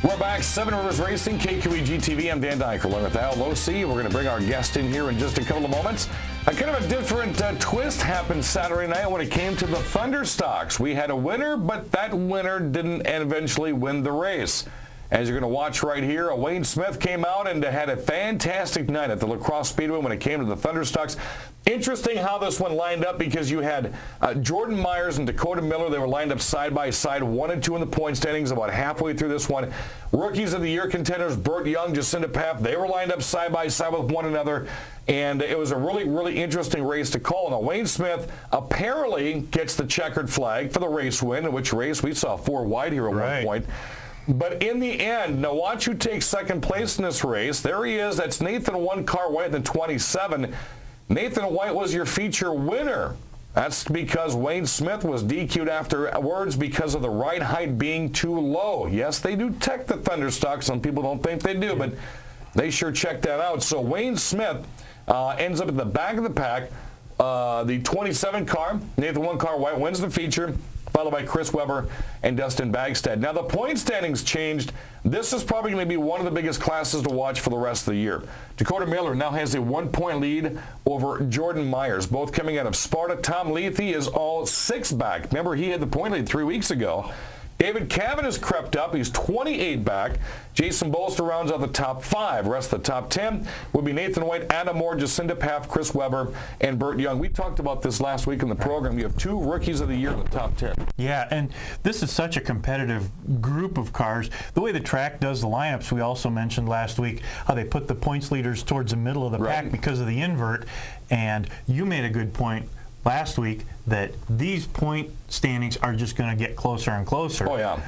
We're back, Seven Rivers Racing, KQEG TV. I'm Dan Dyker, along with Al Losi. We're going to bring our guest in here in just a couple of moments. A kind of a different twist happened Saturday night when it came to the Thunderstocks. We had a winner, but that winner didn't eventually win the race. As you're going to watch right here, Wayne Smith came out and had a fantastic night at the Crosse Speedway when it came to the Thunderstocks. Interesting how this one lined up because you had Jordan Myers and Dakota Miller. They were lined up side by side, 1 and 2 in the point standings about halfway through this one. Rookies of the Year contenders, Burt Young, Jacinta Paff, they were lined up side by side with one another. And it was a really, really interesting race to call. Now, Wayne Smith apparently gets the checkered flag for the race win, in which race we saw 4 wide here at one point. But in the end, now watch who takes second place in this race. There he is. That's Nathan One Car White in 27. Nathan White was your feature winner. That's because Wayne Smith was DQ'd afterwards because of the ride height being too low. Yes, they do tech the Thunderstock. Some people don't think they do, but they sure checked that out. So Wayne Smith ends up at the back of the pack. The 27 car, Nathan One Car White, wins the feature, followed by Chris Webber and Dustin Bagstad. Now, the point standings changed. This is probably going to be one of the biggest classes to watch for the rest of the year. Dakota Miller now has a 1-point lead over Jordan Myers, both coming out of Sparta. Tom Lethe is all 6 back. Remember, he had the point lead 3 weeks ago. David Cavan has crept up. He's 28 back. Jason Bolster rounds out the top 5. Rest of the top 10 would be Nathan White, Adam Moore, Jacinta Paff, Chris Webber, and Burt Young. We talked about this last week in the program. You have 2 Rookies of the Year in the top 10. Yeah, and this is such a competitive group of cars. The way the track does the lineups, we also mentioned last week how they put the points leaders towards the middle of the pack because of the invert. And you made a good point last week that these point standings are just going to get closer and closer. Oh, yeah.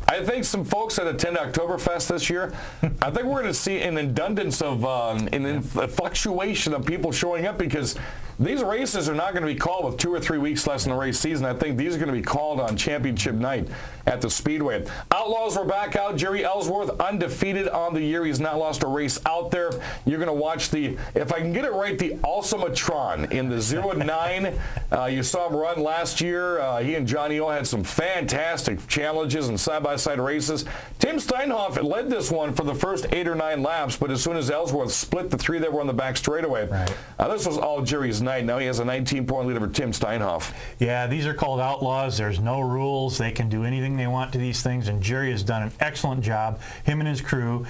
I think some folks that attend Oktoberfest this year, I think we're going to see an abundance of, a fluctuation of people showing up because these races are not going to be called with 2 or 3 weeks less in the race season. I think these are going to be called on championship night at the Speedway. Outlaws were back out. Jerry Ellsworth undefeated on the year. He's not lost a race out there. You're going to watch the, if I can get it right, the Alsamatron in the 0-9. You saw him run last year. He and Johnny O had some fantastic challenges and side-by-side races. Tim Steinhoff led this one for the first 8 or 9 laps, but as soon as Ellsworth split the 3 that were on the back straightaway, this was all Jerry's night. Now he has a 19-point lead over Tim Steinhoff. Yeah, these are called outlaws. There's no rules. They can do anything they want to these things, and Jerry has done an excellent job, him and his crew,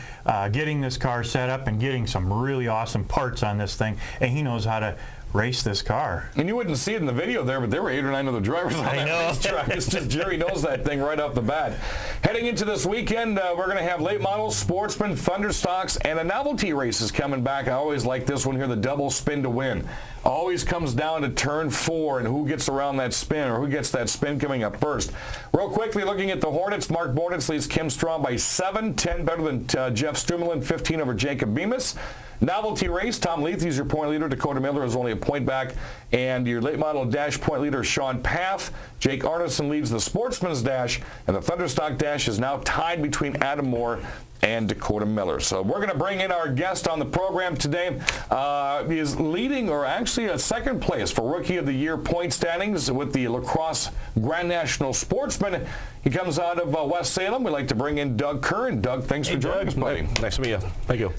getting this car set up and getting some really awesome parts on this thing, and he knows how to race this car. And you wouldn't see it in the video there, but there were 8 or 9 other drivers on that racetrack. It's just Jerry knows that thing right off the bat. Heading into this weekend, we're going to have late models, sportsmen, Thunderstocks, and a novelty races coming back. I always like this one here, the double spin to win. Always comes down to turn 4 and who gets around that spin or who gets that spin coming up first. Real quickly, looking at the Hornets, Mark Bornitz leads Kim Strong by 7, 10 better than Jeff Stumelin, 15 over Jacob Bemis. Novelty race, Tom Lethe is your point leader. Dakota Miller is only a point back. And your late model dash point leader, Sean Paff. Jake Arneson leads the Sportsman's Dash. And the Thunderstock Dash is now tied between Adam Moore and Dakota Miller. So we're going to bring in our guest on the program today. He is leading, or actually a second place for Rookie of the Year point standings with the La Crosse Grand National Sportsman. He comes out of West Salem. We'd like to bring in Doug Curran. Doug, thanks for joining us, buddy. Nice to meet you. Thank you.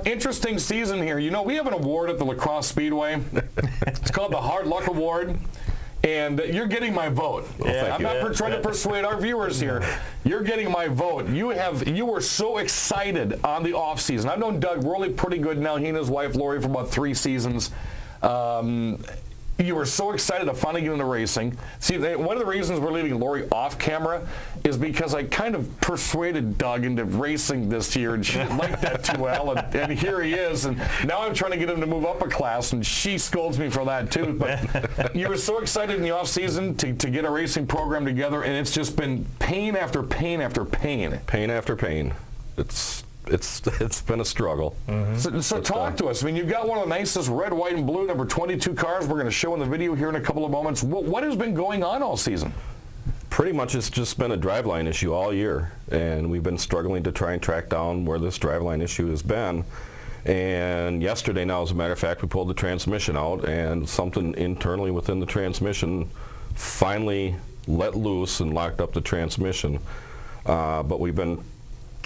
Interesting season here. You know, we have an award at the La Crosse Speedway. It's called the Hard Luck Award. And you're getting my vote. Well, I'm not trying to persuade our viewers here. You're getting my vote. You were so excited on the off season. I've known Doug really pretty good now. He and his wife Lori for about 3 seasons. You were so excited to finally get into racing. See, one of the reasons we're leaving Lori off camera is because I kind of persuaded Doug into racing this year, and she didn't like that too well, and here he is, and now I'm trying to get him to move up a class, and she scolds me for that too. But you were so excited in the off season to get a racing program together, and it's just been pain after pain after pain. Pain after pain. It's been a struggle. So talk to us. I mean, you've got one of the nicest red, white, and blue number 22 cars we're going to show in the video here in a couple of moments. What has been going on all season? Pretty much it's just been a driveline issue all year, and we've been struggling to try and track down where this driveline issue has been. And yesterday, now as a matter of fact, we pulled the transmission out, and something internally within the transmission finally let loose and locked up the transmission. But we've been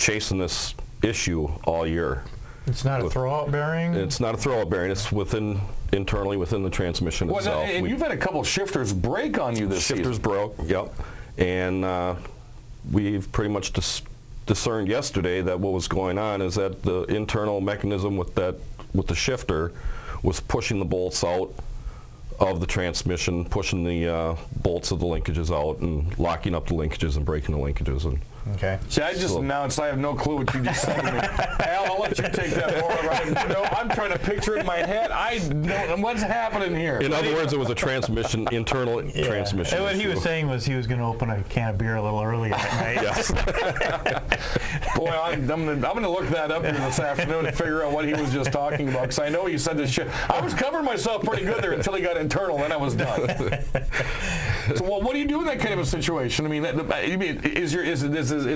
chasing this issue all year. It's not a throwout bearing? It's not a throwout bearing. It's internally within the transmission itself. And you've had a couple shifters break on you this season. Shifters broke, yep. And we've pretty much discerned yesterday that what was going on is that the internal mechanism with the shifter was pushing the bolts out of the transmission, pushing the bolts of the linkages out and locking up the linkages and breaking the linkages. And okay. See, I just announced I have no clue what you just said to me. Al, I'll let you take that forward. I'm trying to picture it in my head. I don't. What's happening here? in other words, it was a transmission, internal transmission. And what he was saying was he was going to open a can of beer a little early that night. Yes. Boy, I'm going to look that up here this afternoon and figure out what he was just talking about, because I know he said this shit. I was covering myself pretty good there until he got internal, then I was done. So, well, what do you do in that kind of a situation? I mean, is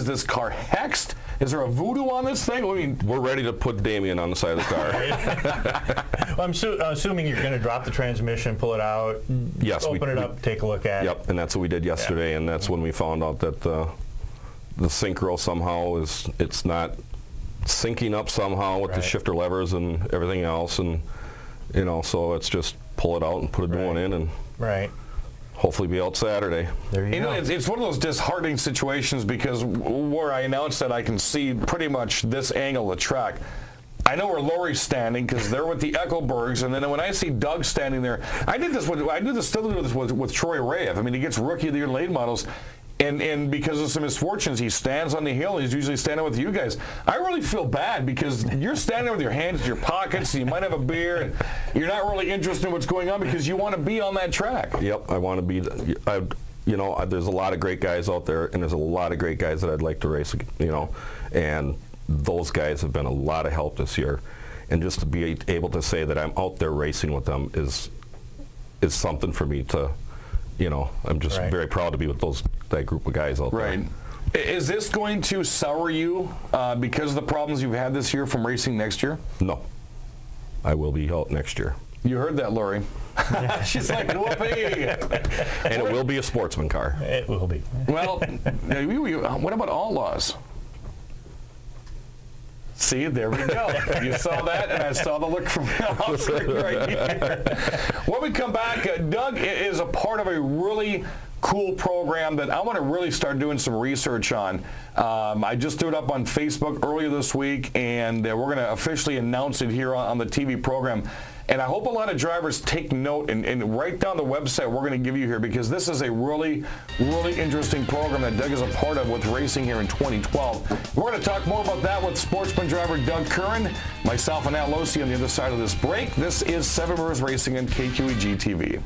this car hexed? Is there a voodoo on this thing? I mean, we're ready to put Damien on the side of the car. Well, I'm assuming you're going to drop the transmission, pull it out, yes, open it up, take a look at it. Yep, and that's what we did yesterday, and that's when we found out that the synchro somehow it's not syncing up somehow with the shifter levers and everything else, and so it's just pull it out and put a new one in, and hopefully be out Saturday. There you go. It's one of those disheartening situations, because where I announced that I can see pretty much this angle of the track, I know where Lori's standing because they're with the Eckelbergs, and then when I see Doug standing there, I still do this with Troy Rayev. I mean, he gets Rookie of the Year late models, and because of some misfortunes, he stands on the hill. He's usually standing with you guys. I really feel bad because you're standing there with your hands in your pockets, and you might have a beer, and you're not really interested in what's going on because you want to be on that track. Yep, I want to be. There's a lot of great guys out there, and there's a lot of great guys that I'd like to race. And those guys have been a lot of help this year, and just to be able to say that I'm out there racing with them is something for me to. I'm just very proud to be with that group of guys out there. Right. Is this going to sour you because of the problems you've had this year from racing next year? No. I will be out next year. You heard that, Lori. She's like, whoopee. And it will be a sportsman car. It will be. Well, what about Outlaws? See, there we go. You saw that, and I saw the look from right here. When we come back, Doug is a part of a really cool program that I want to really start doing some research on. I just threw it up on Facebook earlier this week, and we're going to officially announce it here on the TV program. And I hope a lot of drivers take note and write down the website we're going to give you here, because this is a really, really interesting program that Doug is a part of with racing here in 2012. We're going to talk more about that with Sportsman Driver Doug Curran, myself and Al Losi on the other side of this break. This is Seven Rivers Racing and KQEG TV.